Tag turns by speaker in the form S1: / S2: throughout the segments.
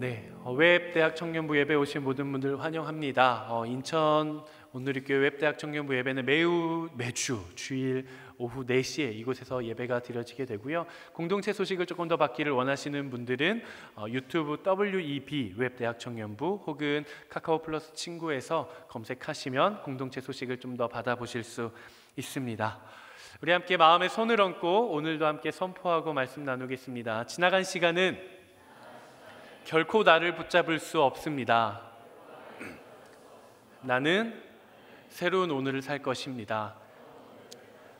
S1: 웹대학 청년부 예배 오신 모든 분들 환영합니다. 인천 온누리교회 웹대학 청년부 예배는 매주 주일 오후 4시에 이곳에서 예배가 드려지게 되고요. 공동체 소식을 조금 더 받기를 원하시는 분들은 유튜브 WEB 웹대학 청년부 혹은 카카오 플러스 친구에서 검색하시면 공동체 소식을 좀 더 받아보실 수 있습니다. 우리 함께 마음에 손을 얹고 오늘도 함께 선포하고 말씀 나누겠습니다. 지나간 시간은 결코 나를 붙잡을 수 없습니다. 나는 새로운 오늘을 살 것입니다.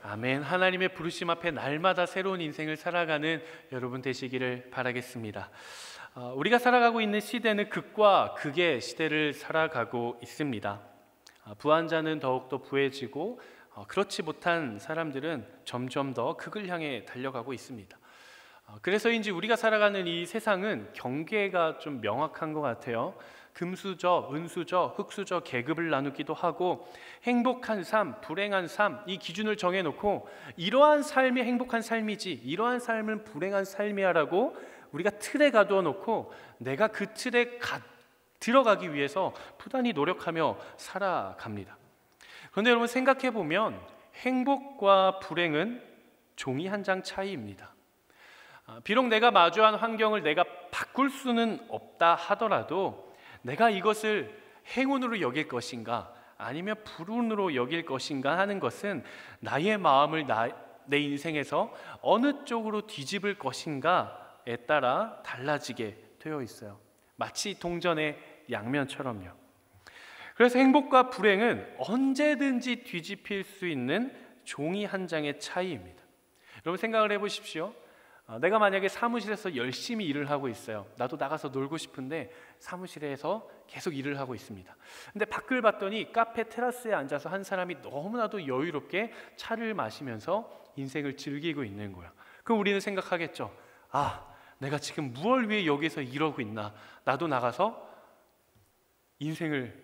S1: 아멘. 하나님의 부르심 앞에 날마다 새로운 인생을 살아가는 여러분 되시기를 바라겠습니다. 우리가 살아가고 있는 시대는 극과 극의 시대를 살아가고 있습니다. 부한 자는 더욱더 부해지고 그렇지 못한 사람들은 점점 더 극을 향해 달려가고 있습니다. 그래서인지 우리가 살아가는 이 세상은 경계가 좀 명확한 것 같아요. 금수저, 은수저, 흙수저 계급을 나누기도 하고 행복한 삶, 불행한 삶 이 기준을 정해놓고 이러한 삶이 행복한 삶이지 이러한 삶은 불행한 삶이야 라고 우리가 틀에 가두어 놓고 내가 그 틀에 들어가기 위해서 부단히 노력하며 살아갑니다. 그런데 여러분 생각해 보면 행복과 불행은 종이 한 장 차이입니다. 비록 내가 마주한 환경을 내가 바꿀 수는 없다 하더라도 내가 이것을 행운으로 여길 것인가 아니면 불운으로 여길 것인가 하는 것은 나의 마음을 내 인생에서 어느 쪽으로 뒤집을 것인가에 따라 달라지게 되어 있어요. 마치 동전의 양면처럼요. 그래서 행복과 불행은 언제든지 뒤집힐 수 있는 종이 한 장의 차이입니다. 여러분 생각을 해보십시오. 내가 만약에 사무실에서 열심히 일을 하고 있어요. 나도 나가서 놀고 싶은데 사무실에서 계속 일을 하고 있습니다. 근데 밖을 봤더니 카페 테라스에 앉아서 한 사람이 너무나도 여유롭게 차를 마시면서 인생을 즐기고 있는 거야. 그럼 우리는 생각하겠죠. 내가 지금 무엇을 위해 여기서 이러고 있나? 나도 나가서 인생을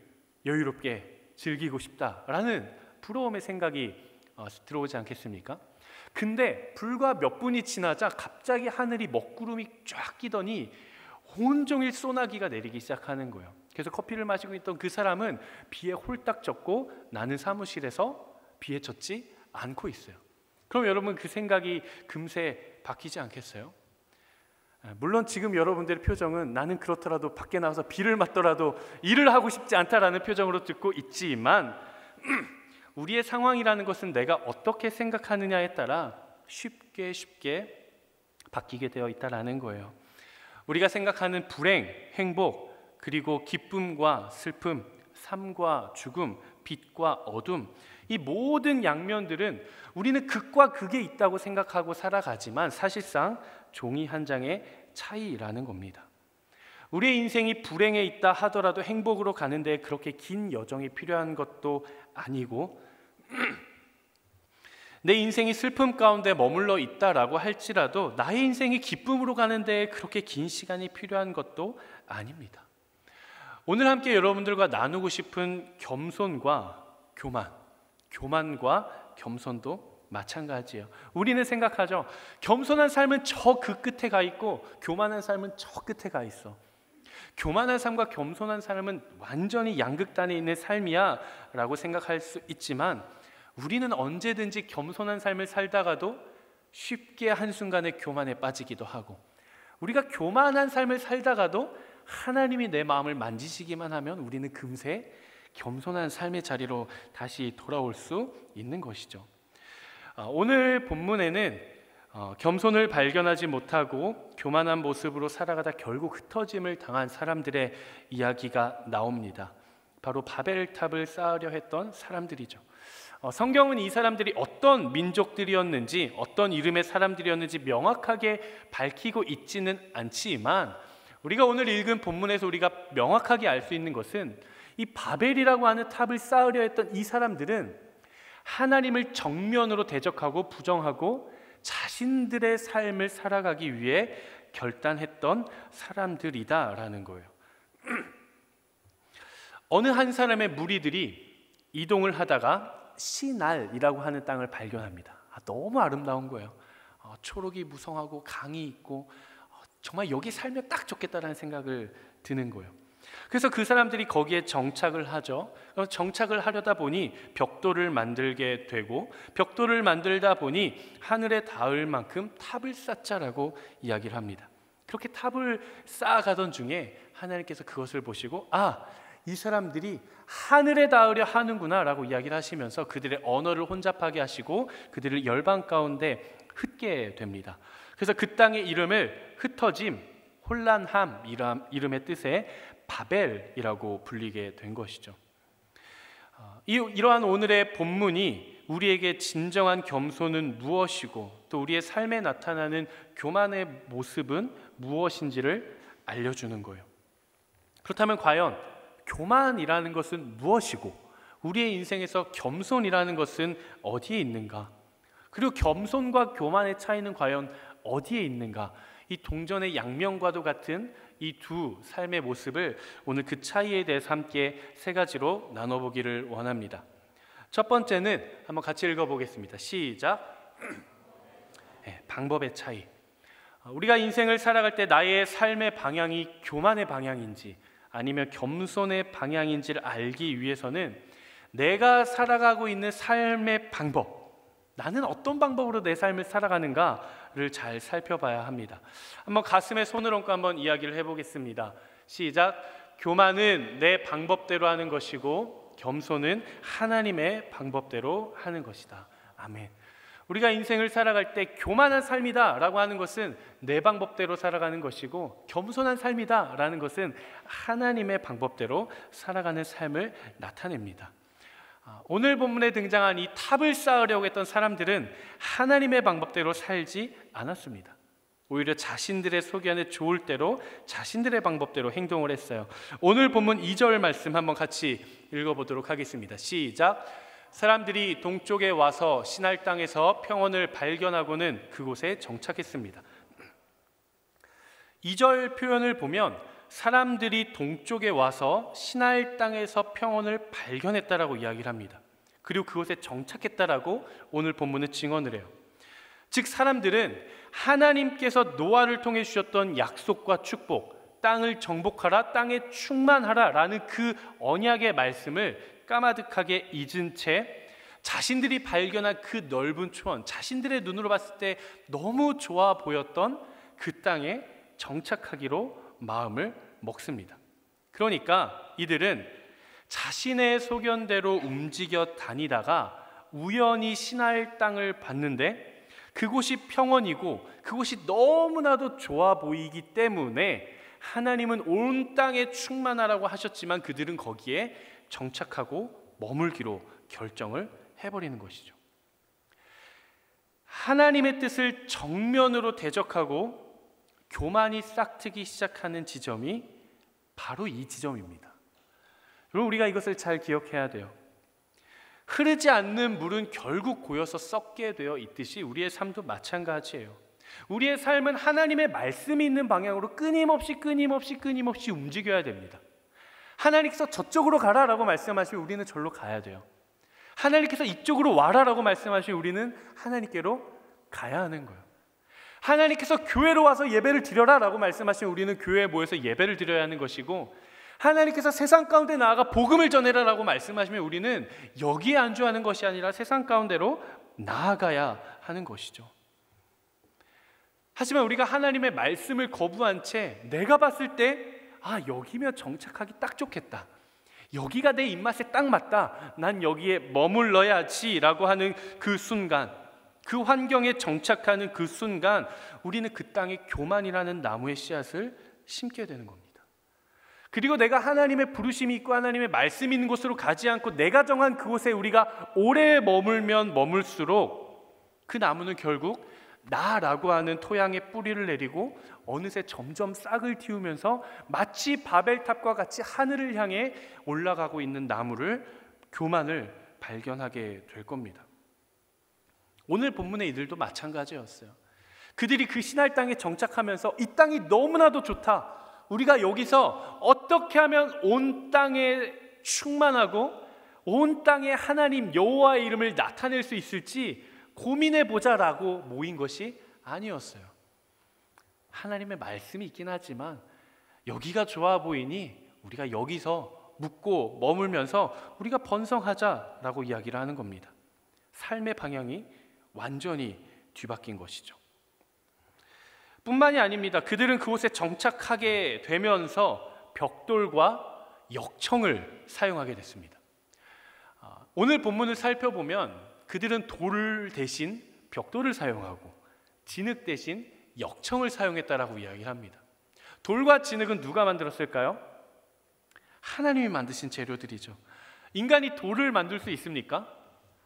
S1: 여유롭게 즐기고 싶다라는 부러움의 생각이 들어오지 않겠습니까? 근데 불과 몇 분이 지나자 갑자기 하늘이 먹구름이 쫙 끼더니 온종일 소나기가 내리기 시작하는 거예요. 그래서 커피를 마시고 있던 그 사람은 비에 홀딱 젖고 나는 사무실에서 비에 젖지 않고 있어요. 그럼 여러분 그 생각이 금세 바뀌지 않겠어요? 물론 지금 여러분들의 표정은 나는 그렇더라도 밖에 나가서 비를 맞더라도 일을 하고 싶지 않다라는 표정으로 듣고 있지만 우리의 상황이라는 것은 내가 어떻게 생각하느냐에 따라 쉽게 바뀌게 되어 있다라는 거예요. 우리가 생각하는 불행, 행복, 그리고 기쁨과 슬픔, 삶과 죽음, 빛과 어둠 이 모든 양면들은 우리는 극과 극에 있다고 생각하고 살아가지만 사실상 종이 한 장의 차이라는 겁니다. 우리의 인생이 불행에 있다 하더라도 행복으로 가는 데 그렇게 긴 여정이 필요한 것도 아니고 내 인생이 슬픔 가운데 머물러 있다라고 할지라도 나의 인생이 기쁨으로 가는 데 그렇게 긴 시간이 필요한 것도 아닙니다. 오늘 함께 여러분들과 나누고 싶은 겸손과 교만과 겸손도 마찬가지예요. 우리는 생각하죠. 겸손한 삶은 저 그 끝에 가 있고 교만한 삶은 저 끝에 가 있어. 교만한 삶과 겸손한 삶은 완전히 양극단에 있는 삶이야 라고 생각할 수 있지만 우리는 언제든지 겸손한 삶을 살다가도 쉽게 한순간에 교만에 빠지기도 하고 우리가 교만한 삶을 살다가도 하나님이 내 마음을 만지시기만 하면 우리는 금세 겸손한 삶의 자리로 다시 돌아올 수 있는 것이죠. 오늘 본문에는 겸손을 발견하지 못하고 교만한 모습으로 살아가다 결국 흩어짐을 당한 사람들의 이야기가 나옵니다. 바로 바벨탑을 쌓으려 했던 사람들이죠. 성경은 이 사람들이 어떤 민족들이었는지 어떤 이름의 사람들이었는지 명확하게 밝히고 있지는 않지만 우리가 오늘 읽은 본문에서 우리가 명확하게 알 수 있는 것은 이 바벨이라고 하는 탑을 쌓으려 했던 이 사람들은 하나님을 정면으로 대적하고 부정하고 자신들의 삶을 살아가기 위해 결단했던 사람들이다라는 거예요. 어느 한 사람의 무리들이 이동을 하다가 시날이라고 하는 땅을 발견합니다. 너무 아름다운 거예요. 초록이 무성하고 강이 있고 정말 여기 살면 딱 좋겠다라는 생각을 드는 거예요. 그래서 그 사람들이 거기에 정착을 하죠. 정착을 하려다 보니 벽돌을 만들게 되고, 벽돌을 만들다 보니 하늘에 닿을 만큼 탑을 쌓자라고 이야기를 합니다. 그렇게 탑을 쌓아가던 중에 하나님께서 그것을 보시고 이 사람들이 하늘에 닿으려 하는구나 라고 이야기를 하시면서 그들의 언어를 혼잡하게 하시고 그들을 열방 가운데 흩게 됩니다. 그래서 그 땅의 이름을 흩어짐, 혼란함 이름의 뜻에 바벨이라고 불리게 된 것이죠. 이러한 오늘의 본문이 우리에게 진정한 겸손은 무엇이고 또 우리의 삶에 나타나는 교만의 모습은 무엇인지를 알려주는 거예요. 그렇다면 과연 교만이라는 것은 무엇이고 우리의 인생에서 겸손이라는 것은 어디에 있는가? 그리고 겸손과 교만의 차이는 과연 어디에 있는가? 이 동전의 양면과도 같은 이 두 삶의 모습을 오늘 그 차이에 대해서 함께 세 가지로 나눠보기를 원합니다. 첫 번째는 한번 같이 읽어보겠습니다. 시작. 방법의 차이. 우리가 인생을 살아갈 때 나의 삶의 방향이 교만의 방향인지 아니면 겸손의 방향인지를 알기 위해서는 내가 살아가고 있는 삶의 방법, 나는 어떤 방법으로 내 삶을 살아가는가를 잘 살펴봐야 합니다. 한번 가슴에 손을 얹고 한번 이야기를 해보겠습니다. 시작. 교만은 내 방법대로 하는 것이고 겸손은 하나님의 방법대로 하는 것이다. 아멘. 우리가 인생을 살아갈 때 교만한 삶이다 라고 하는 것은 내 방법대로 살아가는 것이고 겸손한 삶이다 라는 것은 하나님의 방법대로 살아가는 삶을 나타냅니다. 오늘 본문에 등장한 이 탑을 쌓으려고 했던 사람들은 하나님의 방법대로 살지 않았습니다. 오히려 자신들의 소견에 좋을 대로 자신들의 방법대로 행동을 했어요. 오늘 본문 2절 말씀 한번 같이 읽어보도록 하겠습니다. 시작. 사람들이 동쪽에 와서 시날 땅에서 평원을 발견하고는 그곳에 정착했습니다. 2절 표현을 보면 사람들이 동쪽에 와서 시날 땅에서 평원을 발견했다라고 이야기를 합니다. 그리고 그곳에 정착했다라고 오늘 본문은 증언을 해요. 즉 사람들은 하나님께서 노아를 통해 주셨던 약속과 축복, 땅을 정복하라, 땅에 충만하라 라는 그 언약의 말씀을 까마득하게 잊은 채 자신들이 발견한 그 넓은 초원, 자신들의 눈으로 봤을 때 너무 좋아 보였던 그 땅에 정착하기로 마음을 먹습니다. 그러니까 이들은 자신의 소견대로 움직여 다니다가 우연히 시날 땅을 봤는데 그곳이 평원이고 그곳이 너무나도 좋아 보이기 때문에 하나님은 온 땅에 충만하라고 하셨지만 그들은 거기에 정착하고 머물기로 결정을 해버리는 것이죠. 하나님의 뜻을 정면으로 대적하고 교만이 싹트기 시작하는 지점이 바로 이 지점입니다. 여러분 우리가 이것을 잘 기억해야 돼요. 흐르지 않는 물은 결국 고여서 썩게 되어 있듯이 우리의 삶도 마찬가지예요. 우리의 삶은 하나님의 말씀이 있는 방향으로 끊임없이 움직여야 됩니다. 하나님께서 저쪽으로 가라라고 말씀하시면 우리는 절로 가야 돼요. 하나님께서 이쪽으로 와라라고 말씀하시면 우리는 하나님께로 가야 하는 거예요. 하나님께서 교회로 와서 예배를 드려라라고 말씀하시면 우리는 교회에 모여서 예배를 드려야 하는 것이고 하나님께서 세상 가운데 나아가 복음을 전해라라고 말씀하시면 우리는 여기에 안주하는 것이 아니라 세상 가운데로 나아가야 하는 것이죠. 하지만 우리가 하나님의 말씀을 거부한 채 내가 봤을 때 여기면 정착하기 딱 좋겠다, 여기가 내 입맛에 딱 맞다, 난 여기에 머물러야지 라고 하는 그 순간, 그 환경에 정착하는 그 순간 우리는 그 땅에 교만이라는 나무의 씨앗을 심게 되는 겁니다. 그리고 내가 하나님의 부르심이 있고 하나님의 말씀이 있는 곳으로 가지 않고 내가 정한 그곳에 우리가 오래 머물면 머물수록 그 나무는 결국 나라고 하는 토양에 뿌리를 내리고 어느새 점점 싹을 틔우면서 마치 바벨탑과 같이 하늘을 향해 올라가고 있는 나무를, 교만을 발견하게 될 겁니다. 오늘 본문의 이들도 마찬가지였어요. 그들이 그 시날 땅에 정착하면서 이 땅이 너무나도 좋다, 우리가 여기서 어떻게 하면 온 땅에 충만하고 온 땅에 하나님 여호와의 이름을 나타낼 수 있을지 고민해보자라고 모인 것이 아니었어요. 하나님의 말씀이 있긴 하지만 여기가 좋아 보이니 우리가 여기서 묵고 머물면서 우리가 번성하자라고 이야기를 하는 겁니다. 삶의 방향이 완전히 뒤바뀐 것이죠. 뿐만이 아닙니다. 그들은 그곳에 정착하게 되면서 벽돌과 역청을 사용하게 됐습니다. 오늘 본문을 살펴보면 그들은 돌 대신 벽돌을 사용하고 진흙 대신 역청을 사용했다라고 이야기를 합니다. 돌과 진흙은 누가 만들었을까요? 하나님이 만드신 재료들이죠. 인간이 돌을 만들 수 있습니까?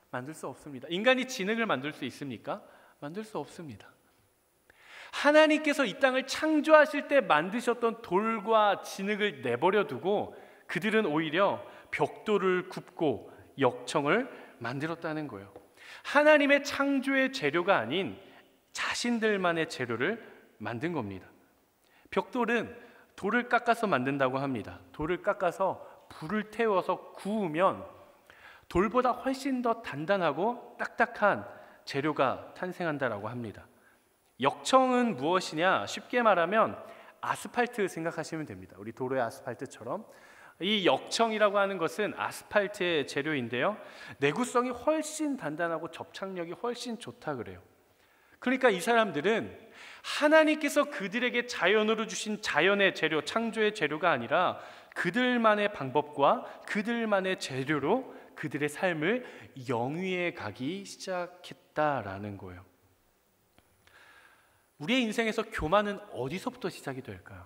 S1: 만들 수 없습니다. 인간이 진흙을 만들 수 있습니까? 만들 수 없습니다. 하나님께서 이 땅을 창조하실 때 만드셨던 돌과 진흙을 내버려 두고 그들은 오히려 벽돌을 굽고 역청을 만들었다는 거예요. 하나님의 창조의 재료가 아닌 자신들만의 재료를 만든 겁니다. 벽돌은 돌을 깎아서 만든다고 합니다. 돌을 깎아서 불을 태워서 구우면 돌보다 훨씬 더 단단하고 딱딱한 재료가 탄생한다라고 합니다. 역청은 무엇이냐? 쉽게 말하면 아스팔트 생각하시면 됩니다. 우리 도로의 아스팔트처럼 이 역청이라고 하는 것은 아스팔트의 재료인데요, 내구성이 훨씬 단단하고 접착력이 훨씬 좋다 그래요. 그러니까 이 사람들은 하나님께서 그들에게 자연으로 주신 자연의 재료, 창조의 재료가 아니라 그들만의 방법과 그들만의 재료로 그들의 삶을 영위해 가기 시작했다라는 거예요. 우리의 인생에서 교만은 어디서부터 시작이 될까요?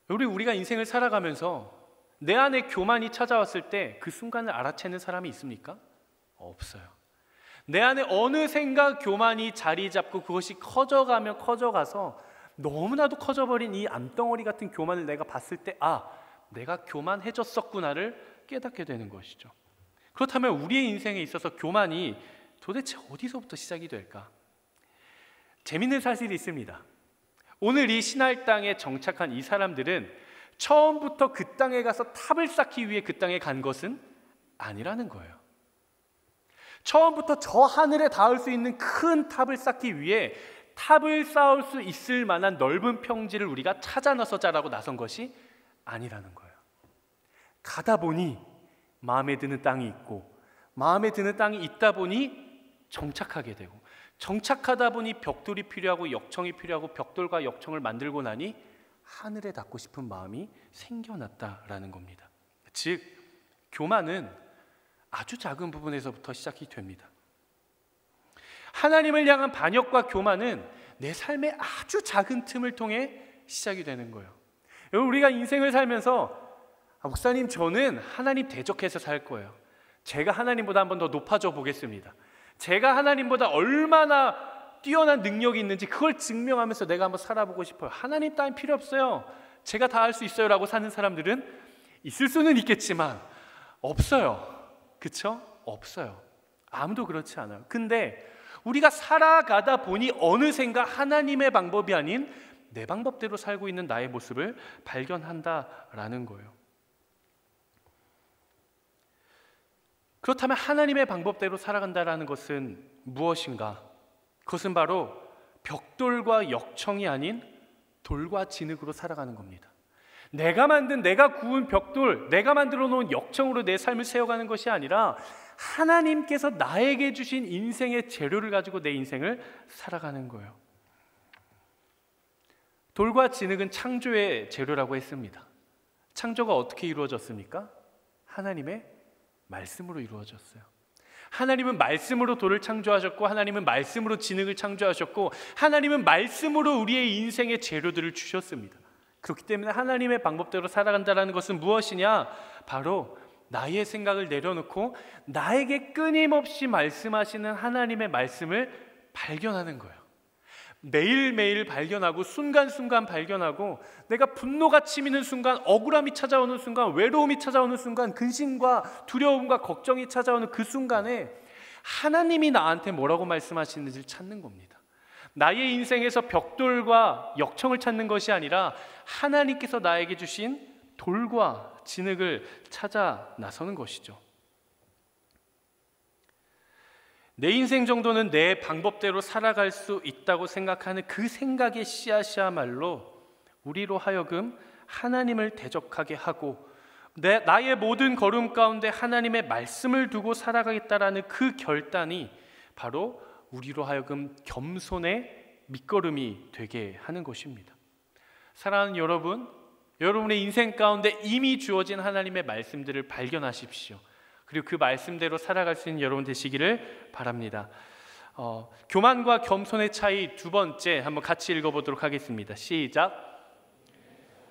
S1: 우리가 인생을 살아가면서 내 안에 교만이 찾아왔을 때 그 순간을 알아채는 사람이 있습니까? 없어요. 내 안에 어느샌가 교만이 자리 잡고 그것이 커져가면 커져가서 너무나도 커져버린 이 암덩어리 같은 교만을 내가 봤을 때 내가 교만해졌었구나를 깨닫게 되는 것이죠. 그렇다면 우리의 인생에 있어서 교만이 도대체 어디서부터 시작이 될까? 재밌는 사실이 있습니다. 오늘 이 신할 땅에 정착한 이 사람들은 처음부터 그 땅에 가서 탑을 쌓기 위해 그 땅에 간 것은 아니라는 거예요. 처음부터 저 하늘에 닿을 수 있는 큰 탑을 쌓기 위해 탑을 쌓을 수 있을 만한 넓은 평지를 우리가 찾아 나서자라고 나선 것이 아니라는 거예요. 가다 보니 마음에 드는 땅이 있고 마음에 드는 땅이 있다 보니 정착하게 되고 정착하다 보니 벽돌이 필요하고 역청이 필요하고 벽돌과 역청을 만들고 나니 하늘에 닿고 싶은 마음이 생겨났다라는 겁니다. 즉 교만은 아주 작은 부분에서부터 시작이 됩니다. 하나님을 향한 반역과 교만은 내 삶의 아주 작은 틈을 통해 시작이 되는 거예요. 여러분, 우리가 인생을 살면서 목사님 저는 하나님 대적해서 살 거예요. 제가 하나님보다 한 번 더 높아져 보겠습니다. 제가 하나님보다 얼마나 뛰어난 능력이 있는지 그걸 증명하면서 내가 한번 살아보고 싶어요. 하나님 따윈 필요 없어요. 제가 다 할 수 있어요 라고 사는 사람들은 있을 수는 있겠지만 없어요. 그렇죠? 없어요. 아무도 그렇지 않아요. 근데 우리가 살아가다 보니 어느샌가 하나님의 방법이 아닌 내 방법대로 살고 있는 나의 모습을 발견한다라는 거예요. 그렇다면 하나님의 방법대로 살아간다라는 것은 무엇인가? 그것은 바로 벽돌과 역청이 아닌 돌과 진흙으로 살아가는 겁니다. 내가 만든, 내가 구운 벽돌, 내가 만들어 놓은 역청으로 내 삶을 세워가는 것이 아니라 하나님께서 나에게 주신 인생의 재료를 가지고 내 인생을 살아가는 거예요. 돌과 진흙은 창조의 재료라고 했습니다. 창조가 어떻게 이루어졌습니까? 하나님의 말씀으로 이루어졌어요. 하나님은 말씀으로 돌을 창조하셨고 하나님은 말씀으로 진흙을 창조하셨고 하나님은 말씀으로 우리의 인생의 재료들을 주셨습니다. 그렇기 때문에 하나님의 방법대로 살아간다는 것은 무엇이냐? 바로 나의 생각을 내려놓고 나에게 끊임없이 말씀하시는 하나님의 말씀을 발견하는 거예요. 매일매일 발견하고 순간순간 발견하고 내가 분노가 치미는 순간, 억울함이 찾아오는 순간, 외로움이 찾아오는 순간, 근심과 두려움과 걱정이 찾아오는 그 순간에 하나님이 나한테 뭐라고 말씀하시는지를 찾는 겁니다. 나의 인생에서 벽돌과 역청을 찾는 것이 아니라 하나님께서 나에게 주신 돌과 진흙을 찾아 나서는 것이죠. 내 인생 정도는 내 방법대로 살아갈 수 있다고 생각하는 그 생각의 씨앗이야말로 우리로 하여금 하나님을 대적하게 하고 나의 모든 걸음 가운데 하나님의 말씀을 두고 살아가겠다라는 그 결단이 바로 우리로 하여금 겸손의 밑거름이 되게 하는 것입니다. 사랑하는 여러분, 여러분의 인생 가운데 이미 주어진 하나님의 말씀들을 발견하십시오. 그리고 그 말씀대로 살아갈 수 있는 여러분 되시기를 바랍니다. 교만과 겸손의 차이 두 번째 한번 같이 읽어보도록 하겠습니다. 시작.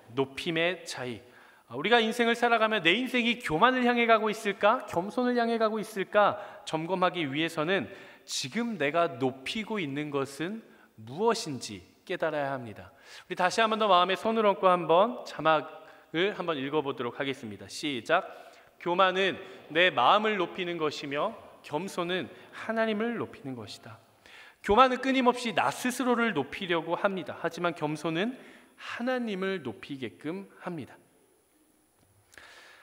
S1: 높임의 차이. 우리가 인생을 살아가면 내 인생이 교만을 향해 가고 있을까? 겸손을 향해 가고 있을까? 점검하기 위해서는 지금 내가 높이고 있는 것은 무엇인지 깨달아야 합니다. 우리 다시 한번 더 마음에 손을 얹고 한번 자막을 한번 읽어보도록 하겠습니다. 시작. 교만은 내 마음을 높이는 것이며 겸손은 하나님을 높이는 것이다. 교만은 끊임없이 나 스스로를 높이려고 합니다. 하지만 겸손은 하나님을 높이게끔 합니다.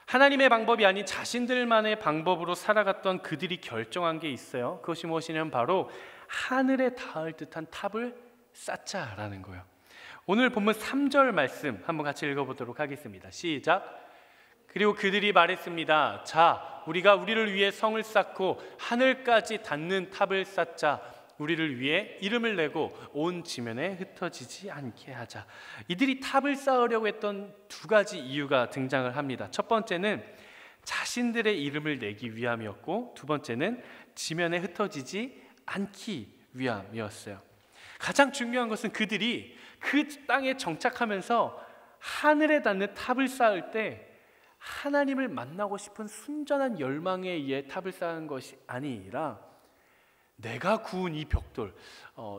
S1: 하나님의 방법이 아닌 자신들만의 방법으로 살아갔던 그들이 결정한 게 있어요. 그것이 무엇이냐면 바로 하늘에 닿을 듯한 탑을 쌓자라는 거예요. 오늘 본문 3절 말씀 한번 같이 읽어보도록 하겠습니다. 시작. 그리고 그들이 말했습니다. 자, 우리가 우리를 위해 성을 쌓고 하늘까지 닿는 탑을 쌓자. 우리를 위해 이름을 내고 온 지면에 흩어지지 않게 하자. 이들이 탑을 쌓으려고 했던 두 가지 이유가 등장을 합니다. 첫 번째는 자신들의 이름을 내기 위함이었고, 두 번째는 지면에 흩어지지 않기 위함이었어요. 가장 중요한 것은 그들이 그 땅에 정착하면서 하늘에 닿는 탑을 쌓을 때 하나님을 만나고 싶은 순전한 열망에 의해 탑을 쌓은 것이 아니라 내가 구운 이 벽돌,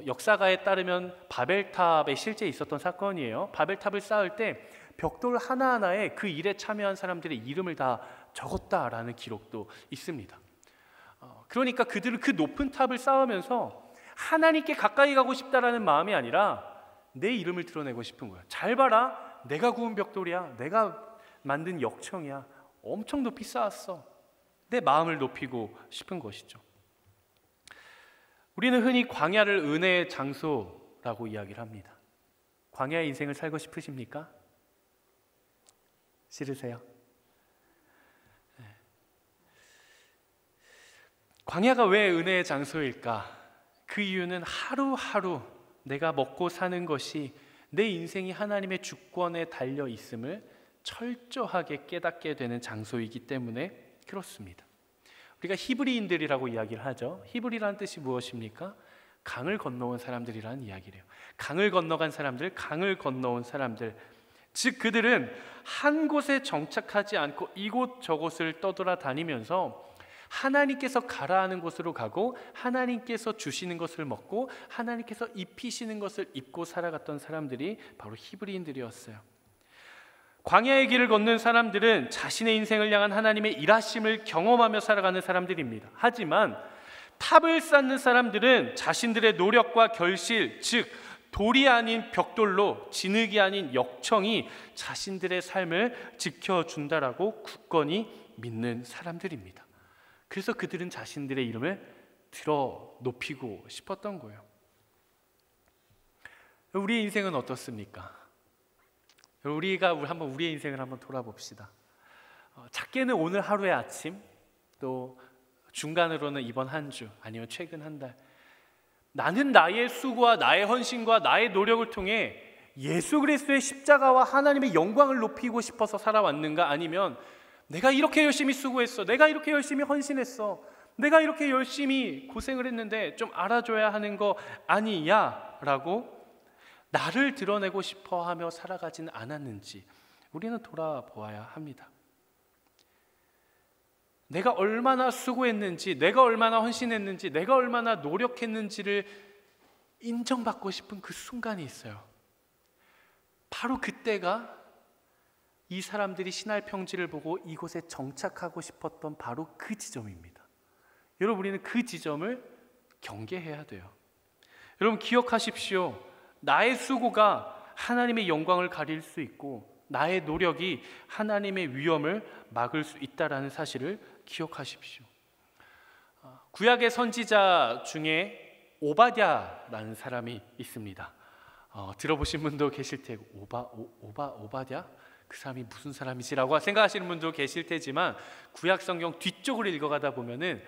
S1: 역사가에 따르면 바벨탑에 실제 있었던 사건이에요. 바벨탑을 쌓을 때 벽돌 하나하나에 그 일에 참여한 사람들의 이름을 다 적었다라는 기록도 있습니다. 그러니까 그들은 그 높은 탑을 쌓으면서 하나님께 가까이 가고 싶다라는 마음이 아니라 내 이름을 드러내고 싶은 거야. 잘 봐라, 내가 구운 벽돌이야, 내가 만든 역청이야, 엄청 높이 쌓았어. 내 마음을 높이고 싶은 것이죠. 우리는 흔히 광야를 은혜의 장소라고 이야기를 합니다. 광야의 인생을 살고 싶으십니까? 싫으세요? 네. 광야가 왜 은혜의 장소일까? 그 이유는 하루하루 내가 먹고 사는 것이 내 인생이 하나님의 주권에 달려 있음을 철저하게 깨닫게 되는 장소이기 때문에 그렇습니다. 우리가 히브리인들이라고 이야기를 하죠. 히브리라는 뜻이 무엇입니까? 강을 건너온 사람들이라는 이야기래요. 강을 건너간 사람들, 강을 건너온 사람들. 즉 그들은 한 곳에 정착하지 않고 이곳 저곳을 떠돌아다니면서 하나님께서 가라 하는 곳으로 가고 하나님께서 주시는 것을 먹고 하나님께서 입히시는 것을 입고 살아갔던 사람들이 바로 히브리인들이었어요. 광야의 길을 걷는 사람들은 자신의 인생을 향한 하나님의 일하심을 경험하며 살아가는 사람들입니다. 하지만 탑을 쌓는 사람들은 자신들의 노력과 결실, 즉 돌이 아닌 벽돌로, 진흙이 아닌 역청이 자신들의 삶을 지켜준다라고 굳건히 믿는 사람들입니다. 그래서 그들은 자신들의 이름을 들어 높이고 싶었던 거예요. 우리의 인생은 어떻습니까? 우리가 한번 우리의 인생을 한번 돌아봅시다. 작게는 오늘 하루의 아침, 또 중간으로는 이번 한 주, 아니면 최근 한 달. 나는 나의 수고와 나의 헌신과 나의 노력을 통해 예수 그리스도의 십자가와 하나님의 영광을 높이고 싶어서 살아왔는가? 아니면 내가 이렇게 열심히 수고했어, 내가 이렇게 열심히 헌신했어, 내가 이렇게 열심히 고생을 했는데 좀 알아줘야 하는 거 아니야? 라고 나를 드러내고 싶어 하며 살아가지는 않았는지 우리는 돌아보아야 합니다. 내가 얼마나 수고했는지, 내가 얼마나 헌신했는지, 내가 얼마나 노력했는지를 인정받고 싶은 그 순간이 있어요. 바로 그때가 이 사람들이 신할 평지를 보고 이곳에 정착하고 싶었던 바로 그 지점입니다. 여러분, 우리는 그 지점을 경계해야 돼요. 여러분 기억하십시오. 나의 수고가 하나님의 영광을 가릴 수 있고 나의 노력이 하나님의 위엄을 막을 수 있다는 사실을 기억하십시오. 구약의 선지자 중에 오바댜라는 사람이 있습니다. 들어보신 분도 계실 테고 오바댜? 그 사람이 무슨 사람이지라고 생각하시는 분도 계실 테지만 구약 성경 뒤쪽을 읽어가다 보면은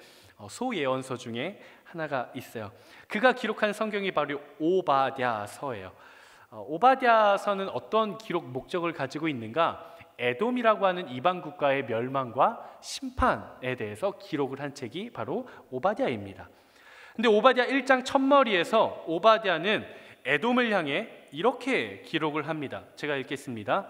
S1: 소예언서 중에 하나가 있어요. 그가 기록한 성경이 바로 오바댜서예요. 오바댜서는 어떤 기록 목적을 가지고 있는가? 에돔이라고 하는 이방 국가의 멸망과 심판에 대해서 기록을 한 책이 바로 오바댜입니다. 근데 오바댜 1장 첫머리에서 오바댜는 에돔을 향해 이렇게 기록을 합니다. 제가 읽겠습니다.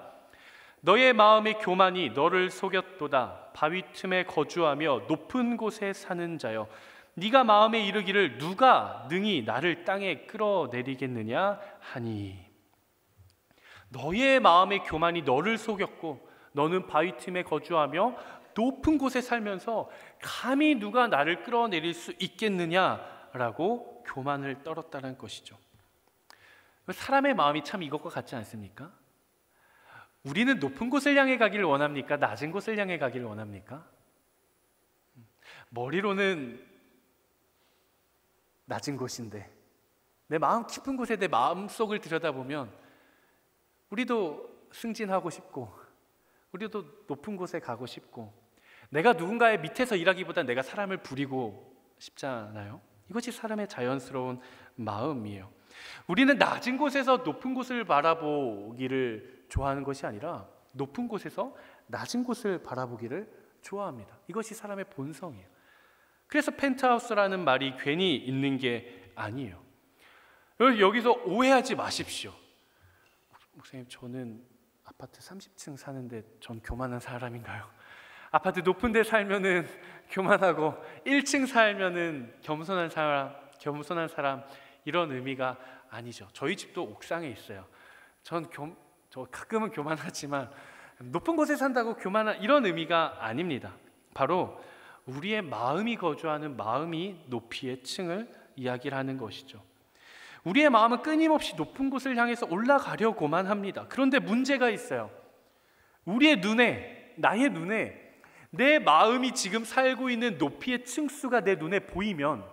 S1: 너의 마음의 교만이 너를 속였도다. 바위 틈에 거주하며 높은 곳에 사는 자여, 네가 마음에 이르기를 누가 능히 나를 땅에 끌어내리겠느냐 하니. 너의 마음의 교만이 너를 속였고 너는 바위 틈에 거주하며 높은 곳에 살면서 감히 누가 나를 끌어내릴 수 있겠느냐라고 교만을 떨었다는 것이죠. 사람의 마음이 참 이것과 같지 않습니까? 우리는 높은 곳을 향해 가기를 원합니까? 낮은 곳을 향해 가기를 원합니까? 머리로는 낮은 곳인데 내 마음 깊은 곳에 내 마음속을 들여다보면 우리도 승진하고 싶고 우리도 높은 곳에 가고 싶고 내가 누군가의 밑에서 일하기보다 내가 사람을 부리고 싶잖아요. 이것이 사람의 자연스러운 마음이에요. 우리는 낮은 곳에서 높은 곳을 바라보기를 좋아하는 것이 아니라 높은 곳에서 낮은 곳을 바라보기를 좋아합니다. 이것이 사람의 본성이에요. 그래서 펜트하우스라는 말이 괜히 있는 게 아니에요. 여기서 오해하지 마십시오. 목사님, 저는 아파트 30층 사는데 전 교만한 사람인가요? 아파트 높은 데 살면은 교만하고 1층 살면은 겸손한 사람 이런 의미가 아니죠. 저희 집도 옥상에 있어요. 저 가끔은 교만하지만 높은 곳에 산다고 교만한 이런 의미가 아닙니다. 바로 우리의 마음이 거주하는 마음이 높이의 층을 이야기를 하는 것이죠. 우리의 마음은 끊임없이 높은 곳을 향해서 올라가려고만 합니다. 그런데 문제가 있어요. 우리의 눈에, 나의 눈에 내 마음이 지금 살고 있는 높이의 층수가 내 눈에 보이면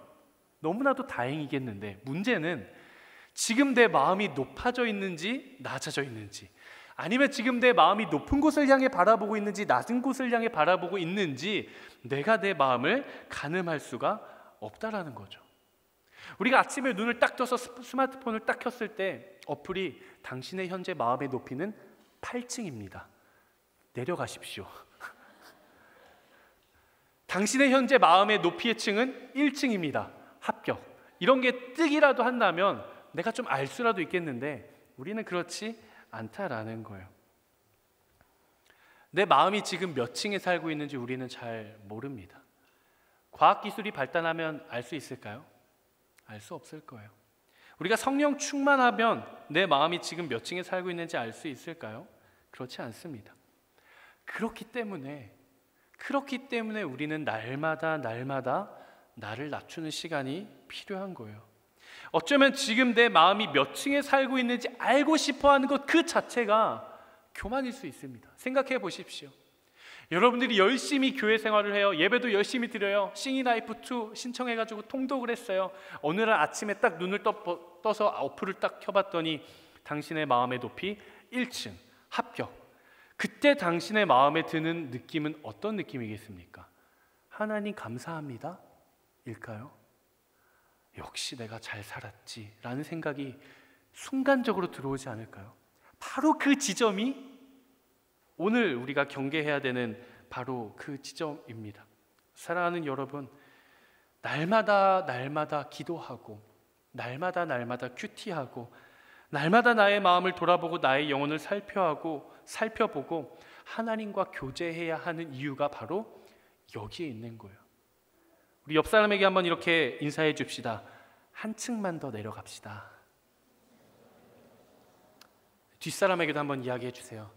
S1: 너무나도 다행이겠는데, 문제는 지금 내 마음이 높아져 있는지 낮아져 있는지, 아니면 지금 내 마음이 높은 곳을 향해 바라보고 있는지 낮은 곳을 향해 바라보고 있는지 내가 내 마음을 가늠할 수가 없다라는 거죠. 우리가 아침에 눈을 딱 떠서 스마트폰을 딱 켰을 때 어플이 당신의 현재 마음의 높이는 8층입니다. 내려가십시오. 당신의 현재 마음의 높이의 층은 1층입니다. 합격. 이런 게 뜨기라도 한다면 내가 좀 알 수라도 있겠는데 우리는 그렇지 않다라는 거예요. 내 마음이 지금 몇 층에 살고 있는지 우리는 잘 모릅니다. 과학기술이 발달하면 알 수 있을까요? 알 수 없을 거예요. 우리가 성령 충만하면 내 마음이 지금 몇 층에 살고 있는지 알 수 있을까요? 그렇지 않습니다. 그렇기 때문에 우리는 날마다 나를 낮추는 시간이 필요한 거예요. 어쩌면 지금 내 마음이 몇 층에 살고 있는지 알고 싶어하는 것 그 자체가 교만일 수 있습니다. 생각해 보십시오. 여러분들이 열심히 교회 생활을 해요. 예배도 열심히 드려요. 싱잉라이프2 신청해가지고 통독을 했어요. 어느 날 아침에 딱 눈을 떠서 어플을 딱 켜봤더니 당신의 마음의 높이 1층 합격. 그때 당신의 마음에 드는 느낌은 어떤 느낌이겠습니까? 하나님 감사합니다 일까요? 역시 내가 잘 살았지 라는 생각이 순간적으로 들어오지 않을까요? 바로 그 지점이 오늘 우리가 경계해야 되는 바로 그 지점입니다. 사랑하는 여러분, 날마다 기도하고 날마다 큐티하고 날마다 나의 마음을 돌아보고 나의 영혼을 살펴보고 하나님과 교제해야 하는 이유가 바로 여기에 있는 거예요. 우리 옆 사람에게 한번 이렇게 인사해 줍시다. 한 층만 더 내려갑시다. 뒷사람에게도 한번 이야기해 주세요.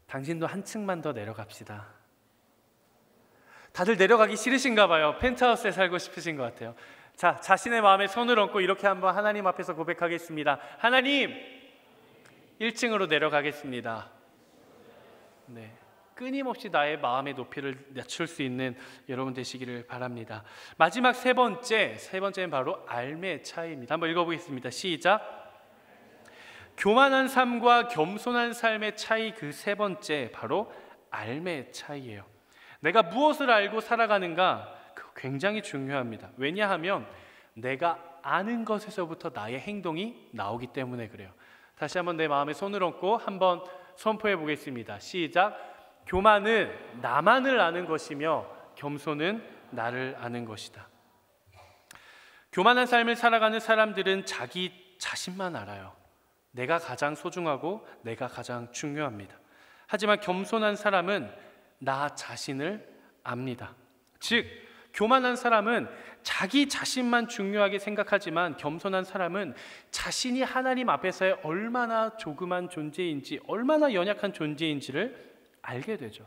S1: 당신도 한 층만 더 내려갑시다. 다들 내려가기 싫으신가 봐요. 펜트하우스에 살고 싶으신 것 같아요. 자, 자신의 마음에 손을 얹고 이렇게 한번 하나님 앞에서 고백하겠습니다. 하나님, 1층으로 내려가겠습니다. 네, 끊임없이 나의 마음의 높이를 낮출 수 있는 여러분 되시기를 바랍니다. 마지막 세 번째는 바로 알매 차이입니다. 한번 읽어보겠습니다. 시작. 교만한 삶과 겸손한 삶의 차이, 그 세 번째 바로 알매 차이예요. 내가 무엇을 알고 살아가는가, 굉장히 중요합니다. 왜냐하면 내가 아는 것에서부터 나의 행동이 나오기 때문에 그래요. 다시 한번 내 마음에 손을 얹고 한번 선포해 보겠습니다. 시작. 교만은 나만을 아는 것이며 겸손은 나를 아는 것이다. 교만한 삶을 살아가는 사람들은 자기 자신만 알아요. 내가 가장 소중하고 내가 가장 중요합니다. 하지만 겸손한 사람은 나 자신을 압니다. 즉, 교만한 사람은 자기 자신만 중요하게 생각하지만 겸손한 사람은 자신이 하나님 앞에서의 얼마나 조그만 존재인지, 얼마나 연약한 존재인지를 알게 되죠.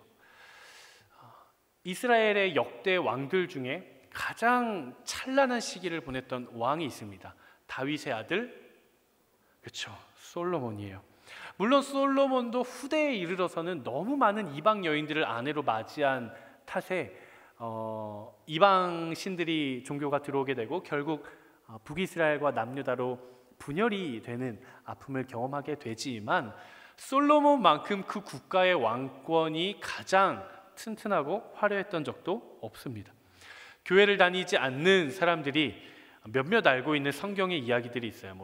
S1: 이스라엘의 역대 왕들 중에 가장 찬란한 시기를 보냈던 왕이 있습니다. 다윗의 아들, 그렇죠, 솔로몬이에요. 물론 솔로몬도 후대에 이르러서는 너무 많은 이방 여인들을 아내로 맞이한 탓에 이방 신들이 종교가 들어오게 되고 결국 북이스라엘과 남유다로 분열이 되는 아픔을 경험하게 되지만, 솔로몬만큼 그 국가의 왕권이 가장 튼튼하고 화려했던 적도 없습니다. 교회를 다니지 않는 사람들이 몇몇 알고 있는 성경의 이야기들이 있어요.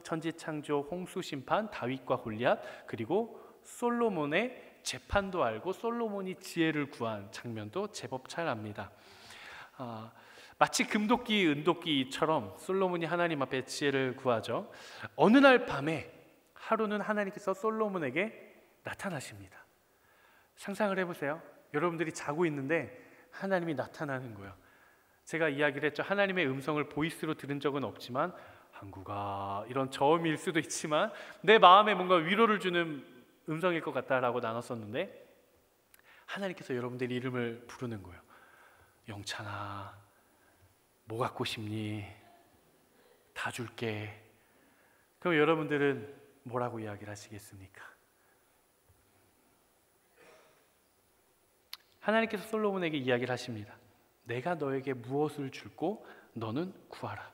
S1: 천지창조, 홍수심판, 다윗과 골리앗, 그리고 솔로몬의 재판도 알고 솔로몬이 지혜를 구한 장면도 제법 잘 압니다. 마치 금도끼, 은도끼처럼 솔로몬이 하나님 앞에 지혜를 구하죠. 어느 날 밤에 하루는 하나님께서 솔로몬에게 나타나십니다. 상상을 해보세요. 여러분들이 자고 있는데 하나님이 나타나는 거예요. 제가 이야기를 했죠. 하나님의 음성을 보이스로 들은 적은 없지만 한국아, 이런 저음일 수도 있지만 내 마음에 뭔가 위로를 주는 음성일 것 같다라고 나눴었는데, 하나님께서 여러분들의 이름을 부르는 거예요. 영찬아, 뭐 갖고 싶니? 다 줄게. 그럼 여러분들은 뭐라고 이야기를 하시겠습니까? 하나님께서 솔로몬에게 이야기를 하십니다. 내가 너에게 무엇을 줄고 너는 구하라.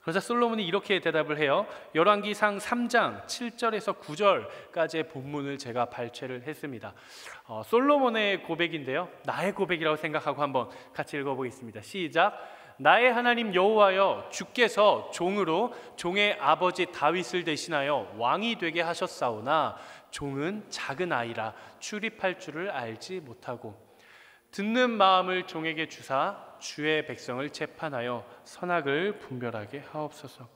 S1: 그러자 솔로몬이 이렇게 대답을 해요. 열왕기상 3장 7절에서 9절까지의 본문을 제가 발췌를 했습니다. 솔로몬의 고백인데요, 나의 고백이라고 생각하고 한번 같이 읽어보겠습니다. 시작. 나의 하나님 여호와여, 주께서 종으로 종의 아버지 다윗을 대신하여 왕이 되게 하셨사오나 종은 작은 아이라 출입할 줄을 알지 못하고 듣는 마음을 종에게 주사 주의 백성을 재판하여 선악을 분별하게 하옵소서.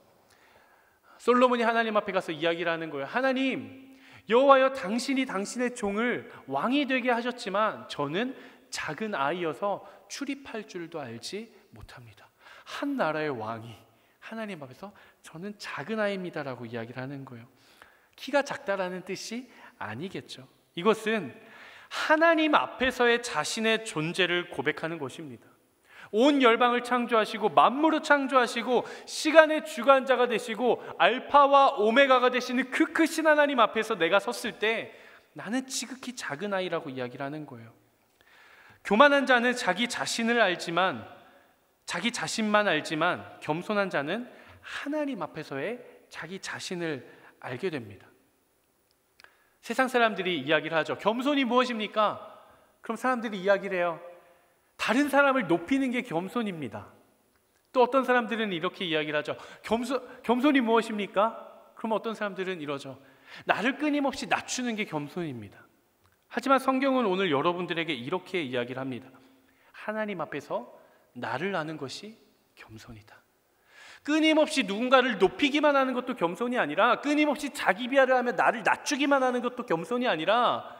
S1: 솔로몬이 하나님 앞에 가서 이야기를 하는 거예요. 하나님, 여호와여, 당신이 당신의 종을 왕이 되게 하셨지만 저는 작은 아이여서 출입할 줄도 알지 못합니다. 한 나라의 왕이 하나님 앞에서 저는 작은 아이입니다라고 이야기를 하는 거예요. 키가 작다라는 뜻이 아니겠죠. 이것은 하나님 앞에서의 자신의 존재를 고백하는 것입니다. 온 열방을 창조하시고 만물을 창조하시고 시간의 주관자가 되시고 알파와 오메가가 되시는 그 크신 하나님 앞에서 내가 섰을 때 나는 지극히 작은 아이라고 이야기를 하는 거예요. 교만한 자는 자기 자신을 알지만, 자기 자신만 알지만, 겸손한 자는 하나님 앞에서의 자기 자신을 알게 됩니다. 세상 사람들이 이야기를 하죠. 겸손이 무엇입니까? 그럼 사람들이 이야기를 해요. 다른 사람을 높이는 게 겸손입니다. 또 어떤 사람들은 이렇게 이야기를 하죠. 겸손이 무엇입니까? 그럼 어떤 사람들은 이러죠. 나를 끊임없이 낮추는 게 겸손입니다. 하지만 성경은 오늘 여러분들에게 이렇게 이야기를 합니다. 하나님 앞에서 나를 아는 것이 겸손이다. 끊임없이 누군가를 높이기만 하는 것도 겸손이 아니라, 끊임없이 자기 비하를 하며 나를 낮추기만 하는 것도 겸손이 아니라,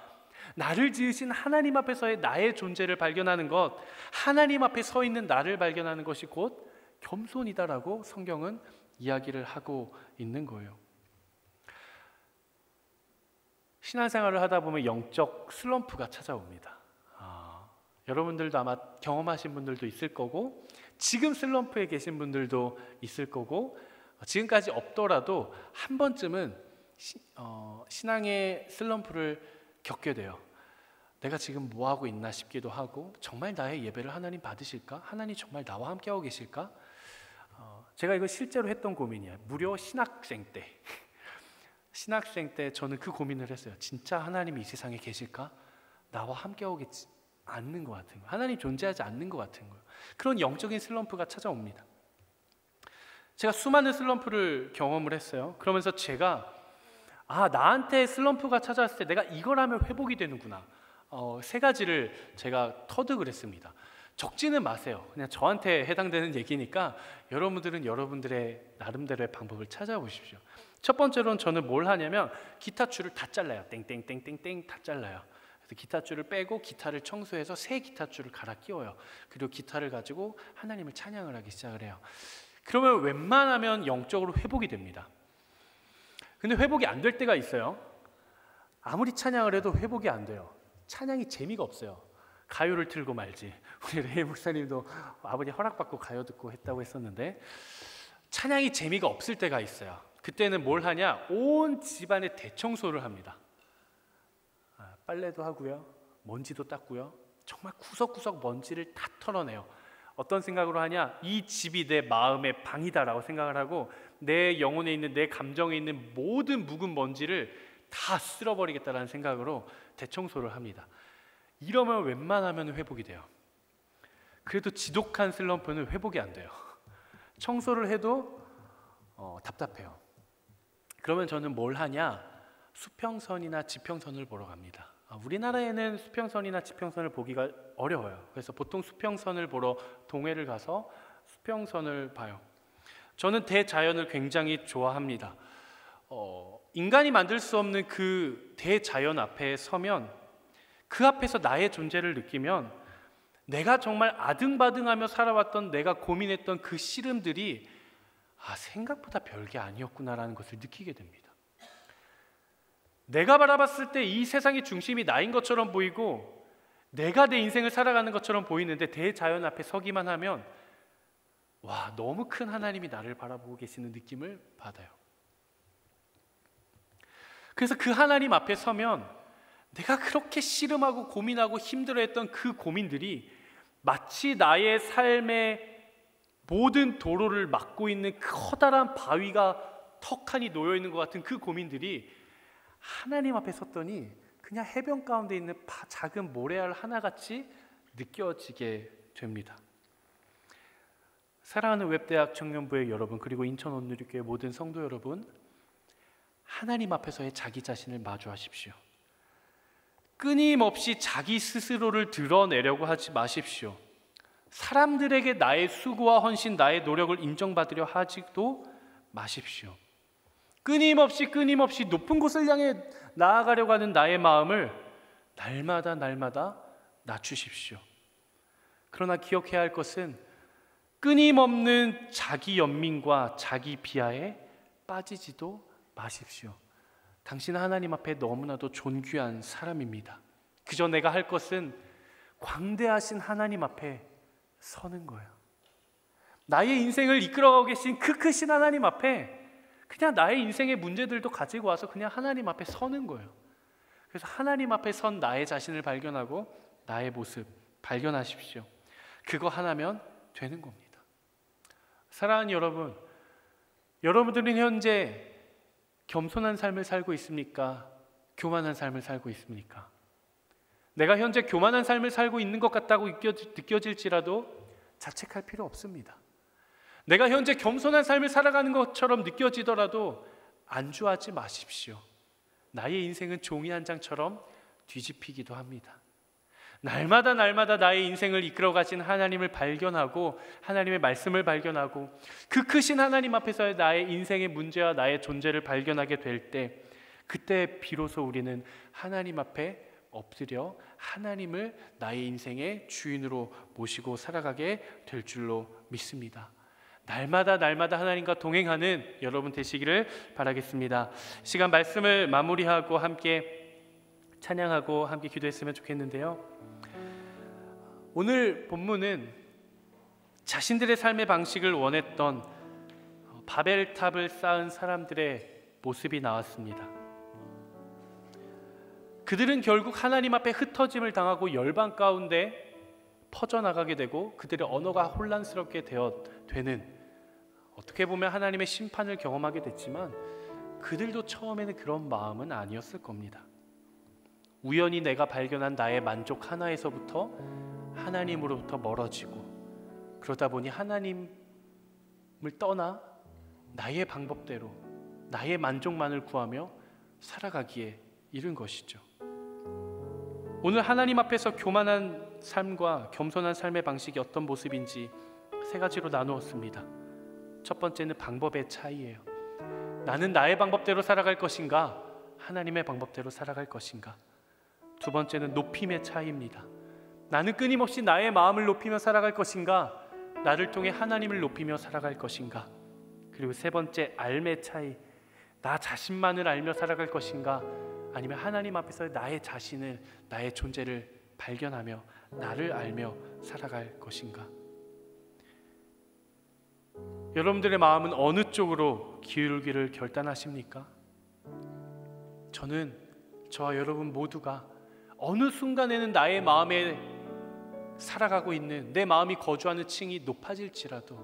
S1: 나를 지으신 하나님 앞에서의 나의 존재를 발견하는 것, 하나님 앞에 서 있는 나를 발견하는 것이 곧 겸손이다라고 성경은 이야기를 하고 있는 거예요. 신앙생활을 하다 보면 영적 슬럼프가 찾아옵니다. 여러분들도 아마 경험하신 분들도 있을 거고, 지금 슬럼프에 계신 분들도 있을 거고, 지금까지 없더라도 한 번쯤은 신앙의 슬럼프를 겪게 돼요. 내가 지금 뭐 하고 있나 싶기도 하고, 정말 나의 예배를 하나님 받으실까? 하나님 정말 나와 함께하고 계실까? 제가 이거 실제로 했던 고민이에요. 무려 신학생 때 저는 그 고민을 했어요. 진짜 하나님이 이 세상에 계실까? 나와 함께하고 계지 않는 것 같은 거예요. 하나님 존재하지 않는 것 같은 거예요. 그런 영적인 슬럼프가 찾아옵니다. 제가 수많은 슬럼프를 경험을 했어요. 그러면서 제가 나한테 슬럼프가 찾아왔을 때 내가 이걸 하면 회복이 되는구나. 3가지를 제가 터득을 했습니다. 적지는 마세요. 그냥 저한테 해당되는 얘기니까 여러분들은 여러분들의 나름대로의 방법을 찾아보십시오. 첫 번째로는 저는 뭘 하냐면 기타 줄을 다 잘라요. 땡땡땡땡땡 다 잘라요. 그래서 기타 줄을 빼고 기타를 청소해서 새 기타 줄을 갈아 끼워요. 그리고 기타를 가지고 하나님을 찬양을 하기 시작을 해요. 그러면 웬만하면 영적으로 회복이 됩니다. 근데 회복이 안 될 때가 있어요. 아무리 찬양을 해도 회복이 안 돼요. 찬양이 재미가 없어요. 가요를 틀고 말지. 우리 레이 목사님도 아버지 허락받고 가요 듣고 했다고 했었는데, 찬양이 재미가 없을 때가 있어요. 그때는 뭘 하냐? 온 집안의 대청소를 합니다. 빨래도 하고요, 먼지도 닦고요, 정말 구석구석 먼지를 다 털어내요. 어떤 생각으로 하냐? 이 집이 내 마음의 방이다라고 생각을 하고, 내 영혼에 있는, 내 감정에 있는 모든 묵은 먼지를 다 쓸어버리겠다라는 생각으로 대청소를 합니다. 이러면 웬만하면 회복이 돼요. 그래도 지독한 슬럼프는 회복이 안 돼요. 청소를 해도 답답해요. 그러면 저는 뭘 하냐? 수평선이나 지평선을 보러 갑니다. 우리나라에는 수평선이나 지평선을 보기가 어려워요. 그래서 보통 수평선을 보러 동해를 가서 수평선을 봐요. 저는 대자연을 굉장히 좋아합니다. 인간이 만들 수 없는 그 대자연 앞에 서면, 그 앞에서 나의 존재를 느끼면, 내가 정말 아등바등하며 살아왔던, 내가 고민했던 그 씨름들이 생각보다 별게 아니었구나라는 것을 느끼게 됩니다. 내가 바라봤을 때 이 세상의 중심이 나인 것처럼 보이고, 내가 내 인생을 살아가는 것처럼 보이는데, 대자연 앞에 서기만 하면 너무 큰 하나님이 나를 바라보고 계시는 느낌을 받아요. 그래서 그 하나님 앞에 서면 내가 그렇게 씨름하고 고민하고 힘들어했던 그 고민들이 마치 나의 삶의 모든 도로를 막고 있는 커다란 바위가 턱하니 놓여있는 것 같은 그 고민들이 하나님 앞에 섰더니 그냥 해변 가운데 있는 작은 모래알 하나같이 느껴지게 됩니다. 사랑하는 웹대학 청년부의 여러분, 그리고 인천 온누리교회 모든 성도 여러분, 하나님 앞에서의 자기 자신을 마주하십시오. 끊임없이 자기 스스로를 드러내려고 하지 마십시오. 사람들에게 나의 수고와 헌신, 나의 노력을 인정받으려 하지도 마십시오. 끊임없이 높은 곳을 향해 나아가려고 하는 나의 마음을 날마다 낮추십시오. 그러나 기억해야 할 것은 끊임없는 자기 연민과 자기 비하에 빠지지도 마십시오. 당신은 하나님 앞에 너무나도 존귀한 사람입니다. 그저 내가 할 것은 광대하신 하나님 앞에 서는 거예요. 나의 인생을 이끌어가고 계신 그 크신 하나님 앞에 그냥 나의 인생의 문제들도 가지고 와서 그냥 하나님 앞에 서는 거예요. 그래서 하나님 앞에 선 나의 자신을 발견하고 나의 모습 발견하십시오. 그거 하나면 되는 겁니다. 사랑하는 여러분, 여러분들은 현재 겸손한 삶을 살고 있습니까? 교만한 삶을 살고 있습니까? 내가 현재 교만한 삶을 살고 있는 것 같다고 느껴질지라도 자책할 필요 없습니다. 내가 현재 겸손한 삶을 살아가는 것처럼 느껴지더라도 안주하지 마십시오. 나의 인생은 종이 한 장처럼 뒤집히기도 합니다. 날마다 나의 인생을 이끌어 가신 하나님을 발견하고, 하나님의 말씀을 발견하고, 그 크신 하나님 앞에서의 나의 인생의 문제와 나의 존재를 발견하게 될 때, 그때 비로소 우리는 하나님 앞에 엎드려 하나님을 나의 인생의 주인으로 모시고 살아가게 될 줄로 믿습니다. 날마다 하나님과 동행하는 여러분 되시기를 바라겠습니다. 시간 말씀을 마무리하고 함께 찬양하고 함께 기도했으면 좋겠는데요. 오늘 본문은 자신들의 삶의 방식을 원했던 바벨탑을 쌓은 사람들의 모습이 나왔습니다. 그들은 결국 하나님 앞에 흩어짐을 당하고 열방 가운데 퍼져나가게 되고 그들의 언어가 혼란스럽게 되는, 어떻게 보면 하나님의 심판을 경험하게 됐지만 그들도 처음에는 그런 마음은 아니었을 겁니다. 우연히 내가 발견한 나의 만족 하나에서부터 하나님으로부터 멀어지고, 그러다 보니 하나님을 떠나 나의 방법대로 나의 만족만을 구하며 살아가기에 이른 것이죠. 오늘 하나님 앞에서 교만한 삶과 겸손한 삶의 방식이 어떤 모습인지 세 가지로 나누었습니다. 첫 번째는 방법의 차이예요. 나는 나의 방법대로 살아갈 것인가, 하나님의 방법대로 살아갈 것인가. 두 번째는 높임의 차이입니다. 나는 끊임없이 나의 마음을 높이며 살아갈 것인가, 나를 통해 하나님을 높이며 살아갈 것인가. 그리고 세 번째, 알의 차이. 나 자신만을 알며 살아갈 것인가, 아니면 하나님 앞에서 나의 자신을, 나의 존재를 발견하며 나를 알며 살아갈 것인가. 여러분들의 마음은 어느 쪽으로 기울기를 결단하십니까? 저는 저와 여러분 모두가 어느 순간에는 나의 마음에 살아가고 있는, 내 마음이 거주하는 층이 높아질지라도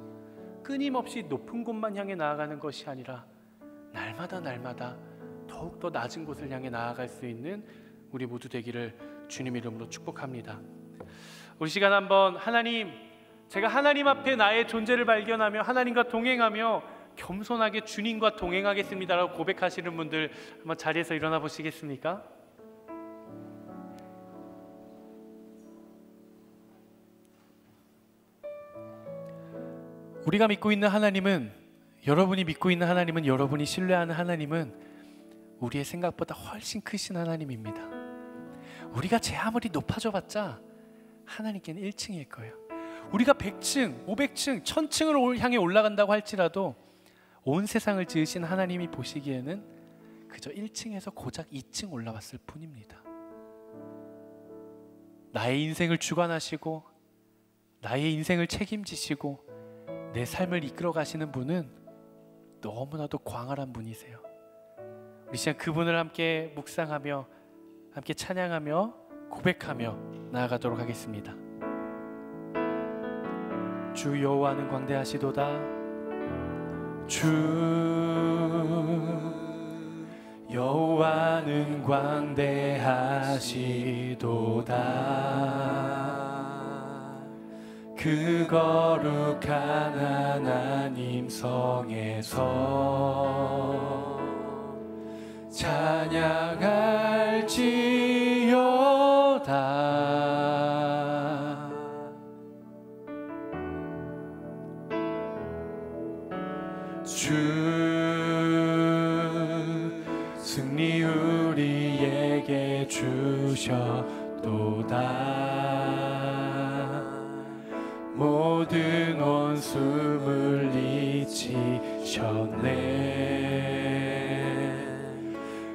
S1: 끊임없이 높은 곳만 향해 나아가는 것이 아니라 날마다 더욱더 낮은 곳을 향해 나아갈 수 있는 우리 모두 되기를 주님 이름으로 축복합니다. 우리 시간 한번 하나님, 제가 하나님 앞에 나의 존재를 발견하며 하나님과 동행하며 겸손하게 주님과 동행하겠습니다 라고 고백하시는 분들 한번 자리에서 일어나 보시겠습니까? 우리가 믿고 있는 하나님은, 여러분이 믿고 있는 하나님은, 여러분이 신뢰하는 하나님은 우리의 생각보다 훨씬 크신 하나님입니다. 우리가 제 아무리 높아져 봤자 하나님께는 1층일 거예요. 우리가 100층, 500층, 1000층을 향해 올라간다고 할지라도 온 세상을 지으신 하나님이 보시기에는 그저 1층에서 고작 2층 올라왔을 뿐입니다. 나의 인생을 주관하시고 나의 인생을 책임지시고 내 삶을 이끌어 가시는 분은 너무나도 광활한 분이세요. 우리 시간 그분을 함께 묵상하며 함께 찬양하며 고백하며 나아가도록 하겠습니다. 주 여호와는 광대하시도다. 주 여호와는 광대하시도다. 그 거룩한 하나님 성에서 찬양할지어다. 주 승리 우리에게 주셨도다. 모든 원수물 이치셨네.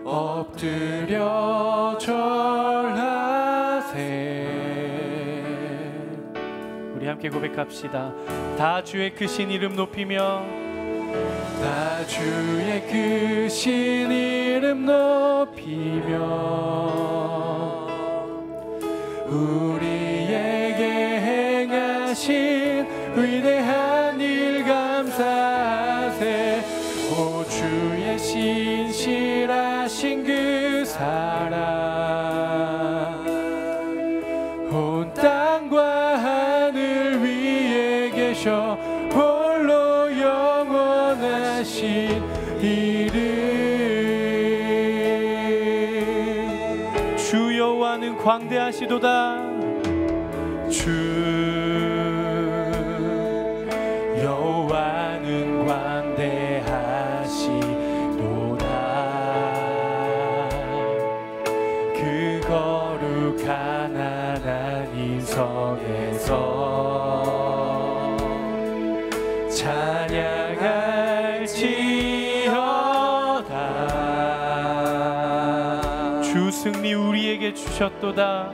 S1: 엎드려 절하세. 우리 함께 고백합시다. 다 주의 크신 이름 높이며, 다 주의 크신 이름 높이며, 우리에게 행하신 위대한 일 감사하세. 오 주의 신실하신 그 사랑, 온 땅과 하늘 위에 계셔 홀로 영원하신 이름. 주 여호와는 광대하시도다. 주 여호와는 광대하시도다. 그 거룩한 하나님 성에서 찬양할지어다. 주 승리 우리에게 주셨도다.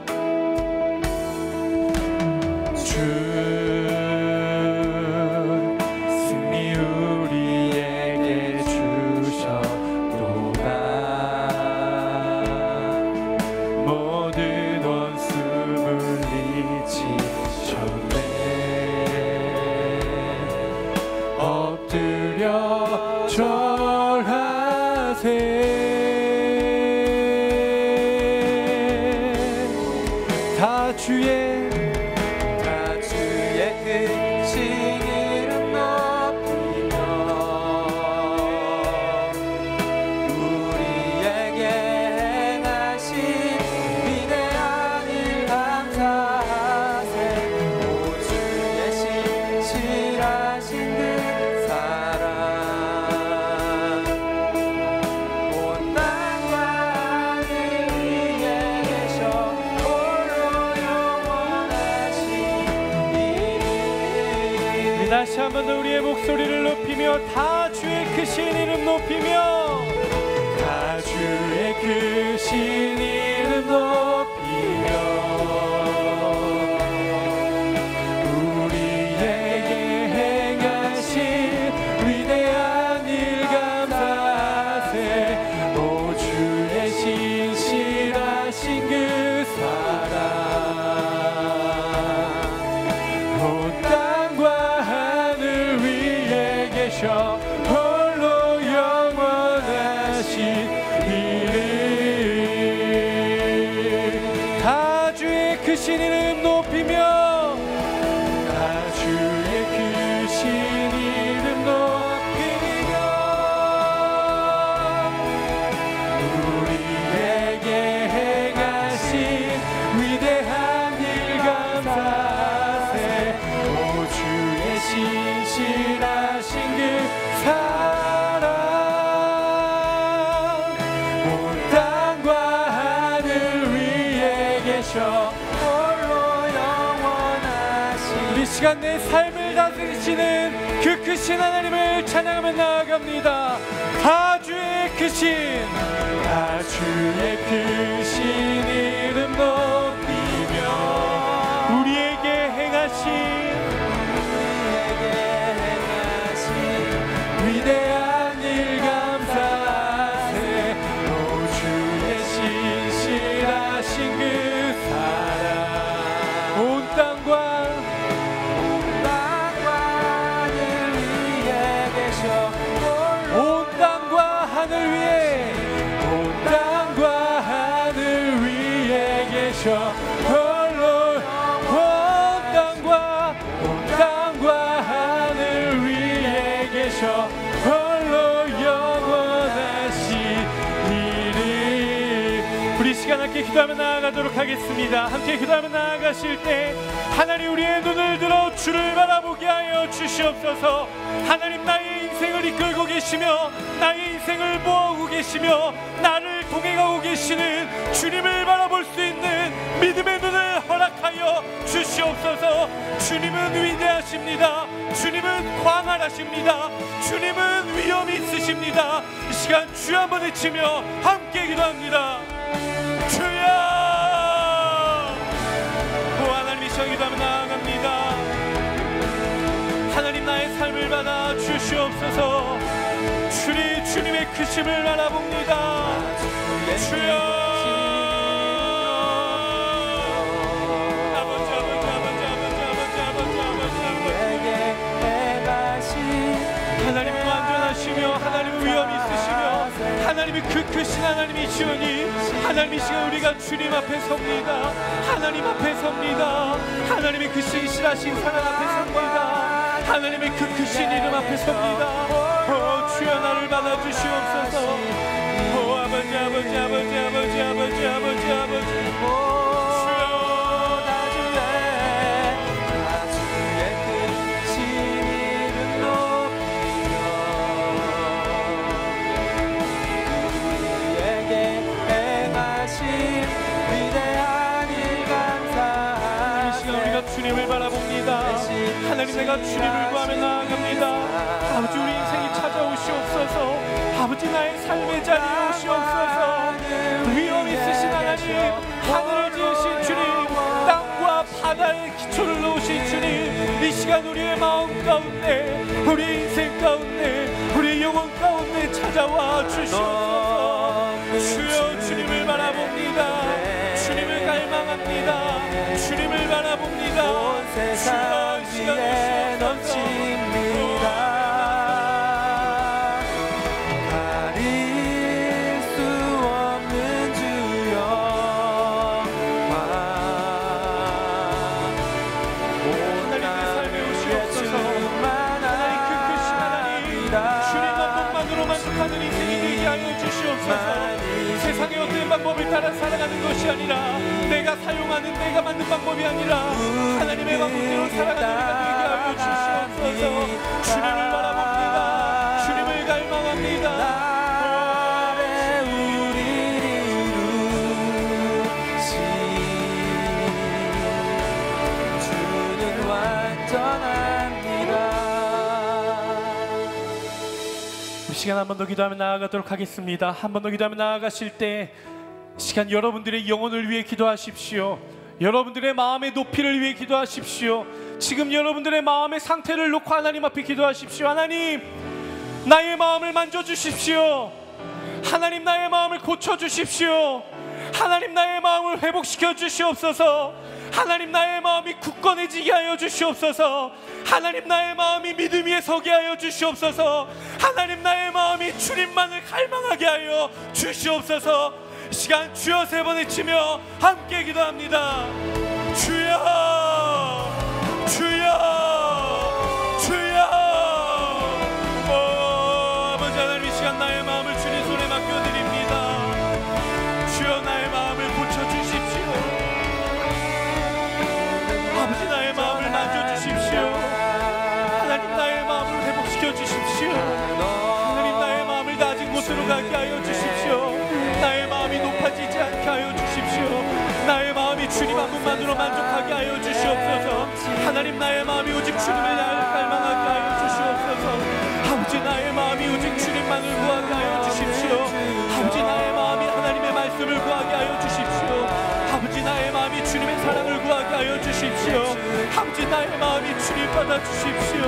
S1: 주 승리 우리에게 주셨도다. 주의 크신 이름 높이며 우리에게 행하신 위대한 일 감사하세. 오 주의 신실하신 그 사랑 온 땅과 하늘 위에 계셔 홀로 영원하신 이름. 다시 한 번 더 우리의 목소리를 높이며 다 주의 크신 이름 높이며 다 주의 크신 이름 높이며 우리에게 행하신 위대한 일 감사하세. 오 주의 신실하신 그 사랑 온 땅과 하늘 위에 계셔 홀로 영원하신 이름. 다 주의 크신 이름 높이며 다 주의 크신 이름 높이며 우리에게 행하신 위대한 일 감사하세. 오 주의 신실하신 그 사랑 온 땅과 하늘 위에 계셔 홀로 영원하신. 우리 시간 내 삶을 다스리시는 그 크신 하나님을 찬양하며 나아갑니다. 다 주의 크신 이름 높이며 우리에게 행하신 위대한 일 감사하세. 오 주의 신실하신 그 사랑 온 땅과 하늘 위에 계셔 온 땅과 하늘 위에 온 땅과 하늘 위에 계셔 홀로 온 땅과 하늘 위에 계셔 홀로 영원하신 이름. 우리 시간 함께 기도하며 나아가도록 하겠습니다. 함께 기도하며 나아가실 때 하나님 우리의 눈을 들어 주를 바라보게 하여 주시옵소서. 하나님 나의 인생을 이끌고 계시며 나의 인생을 보호하고 계시며 나를 동행하고 계시는 주님을 바라볼 수 있는 믿음의 눈을 허락하여 주시옵소서. 주님은 위대하십니다. 주님은 광활하십니다. 주님은 위엄이 있으십니다. 이 시간 주여 한번 외치며 함께 기도합니다. 주여. 오 하나님 이 시간 기도하며 나아갑니다. 하나님 나의 삶을 받아 주시옵소서. 주님의 크심을 바라봅니다. 주여. 하나님은 완전하시며 하나님은 위엄이 있으시며 하나님이 그 크신 하나님이시오니 하나님 이 시간 우리가 주님 앞에 섭니다. 하나님 앞에 섭니다. 하나님의 그 신실하신 사랑 앞에 섭니다. 하나님의 그 크신 이름 앞에 섭니다. 오 주여 나를 받아주시옵소서. 오 아버지 아버지 아버지 아버지 아버지 아버지 아버지 주님을 바라봅니다. 하나님 내가 주님을 구하며 나아갑니다. 아버지 우리 인생이 찾아오시옵소서. 아버지 나의 삶의 자리에 오시옵소서. 위엄 있으신 하나님, 하늘을 지으신 주님, 땅과 바다의 기초를 놓으신 주님, 이 시간 우리의 마음 가운데 우리 인생 가운데 우리 영혼 가운데 찾아와 주시옵소서. 주여 주님을 바라봅니다. 주님을 갈망합니다. 주님을 바라봅니다.
S2: 온 세상 위에 넘칩니다. 가릴 수 없는 주여
S1: 따라 살아가는 것이 아니라 내가 사용하는 내가 만든 방법이 아니라 하나님의 방법대로 살아가는 우리가 되게 하여 주시옵소서. 주님을 바라봅니다. 주님을 갈망합니다. 시간 한 번 더 기도하며 나아가도록 하겠습니다. 한 번 더 기도하며 나아가실 때 시간 여러분들의 영혼을 위해 기도하십시오. 여러분들의 마음의 높이를 위해 기도하십시오. 지금 여러분들의 마음의 상태를 놓고 하나님 앞에 기도하십시오. 하나님, 나의 마음을 만져주십시오. 하나님, 나의 마음을 고쳐주십시오. 하나님, 나의 마음을 회복시켜 주시옵소서. 하나님, 나의 마음이 굳건해지게 하여 주시옵소서. 하나님, 나의 마음이 믿음 위에 서게 하여 주시옵소서. 하나님, 나의 마음이 주님만을 갈망하게 하여 주시옵소서. 이 시간 주여 세 번 외치며 함께 기도합니다. 주여, 주여, 주여. 아버지 하나님, 이 시간 나의 마음을 주님 손에 맡겨드립니다. 주여, 나의 마음을 고쳐주십시오. 아버지, 나의 마음을 만져주십시오. 하나님, 나의 마음을 회복시켜 주십시오. 하나님, 나의 마음을 낮은 곳으로 가게 하여 주십시오. 나의 마음이 높아지지 않게 하여 주십시오. 나의 마음이 주님 한 분만으로 만족하게 하여 주시옵소서. 하나님, 나의 마음이 오직 주님을 갈망하게 하여 주시옵소서. 아버지, 나의 마음이 오직 주님만을 구하게 하여 주십시오. 아버지, 나의 마음이 하나님의 말씀을 구하게 하여 주십시오. 아버지, 나의 마음이 주님의 사랑을 구하게 하여 주십시오. 아버지, 나의 마음이 주님 받아주십시오.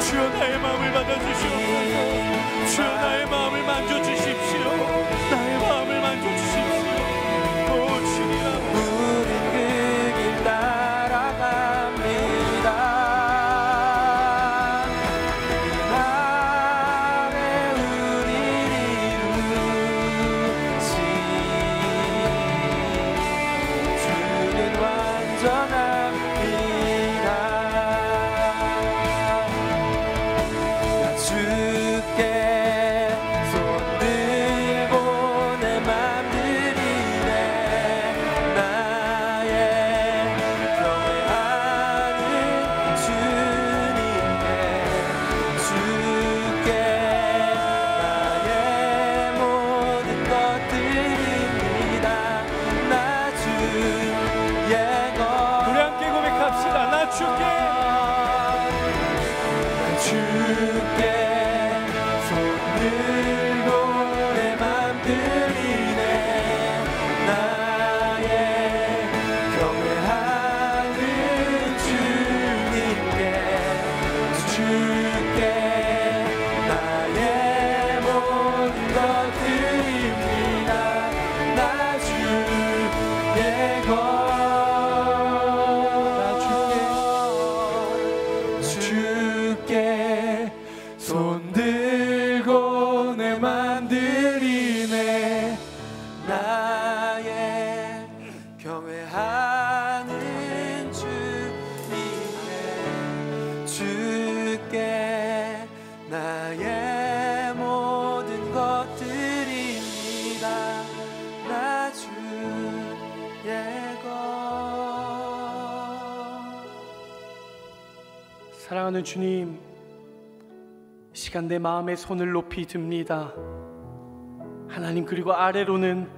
S1: 주여, 나의 마음을 받아주시옵소서. 주여, 나의 마음을 만져주십시오. 나의 마음을 만져주십시오. 오 주님,
S2: 우린 그 길 따라갑니다. 나의 우리를 이루시 주는 완전합니다. 주께 손 들고 내 맘 드리네. 나의 경외하는 주님께 주께 나의 모든 것 드립니다. 나 주의 것
S1: 우리 함께 고백합시다. 나 주께
S2: 손 들고 내 맘 드리네. 나의 경외하는 주님께 주께 나의 모든 것 드립니다. 나 주의 것 주께 손 들고 내 맘 드리네. 나의 경외하는 주님께 주께 나의 모든 것 드립니다. 나 주의 것.
S1: 사랑하는 주님, 이 시간 내 마음에 손을 높이 듭니다. 하나님, 그리고 아래로는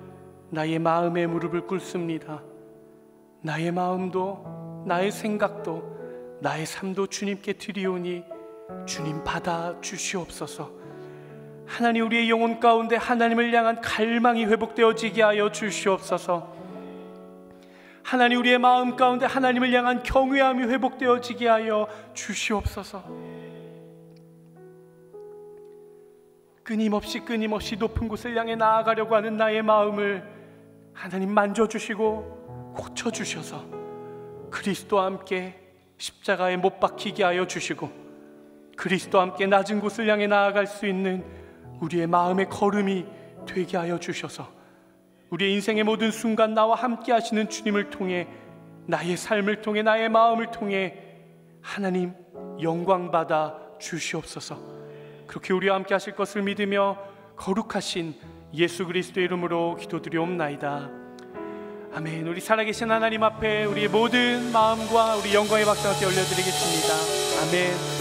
S1: 나의 마음의 무릎을 꿇습니다. 나의 마음도 나의 생각도 나의 삶도 주님께 드리오니 주님 받아 주시옵소서. 하나님, 우리의 영혼 가운데 하나님을 향한 갈망이 회복되어지게 하여 주시옵소서. 하나님, 우리의 마음 가운데 하나님을 향한 경외함이 회복되어지게 하여 주시옵소서. 끊임없이 높은 곳을 향해 나아가려고 하는 나의 마음을 하나님 만져주시고 고쳐주셔서 그리스도와 함께 십자가에 못 박히게 하여 주시고 그리스도와 함께 낮은 곳을 향해 나아갈 수 있는 우리의 마음의 걸음이 되게 하여 주셔서 우리의 인생의 모든 순간 나와 함께 하시는 주님을 통해 나의 삶을 통해 나의 마음을 통해 하나님 영광 받아 주시옵소서. 그렇게 우리와 함께 하실 것을 믿으며 거룩하신 예수 그리스도의 이름으로 기도드리옵나이다. 아멘. 우리 살아계신 하나님 앞에 우리의 모든 마음과 우리 영광의 박수 함께 올려드리겠습니다. 아멘.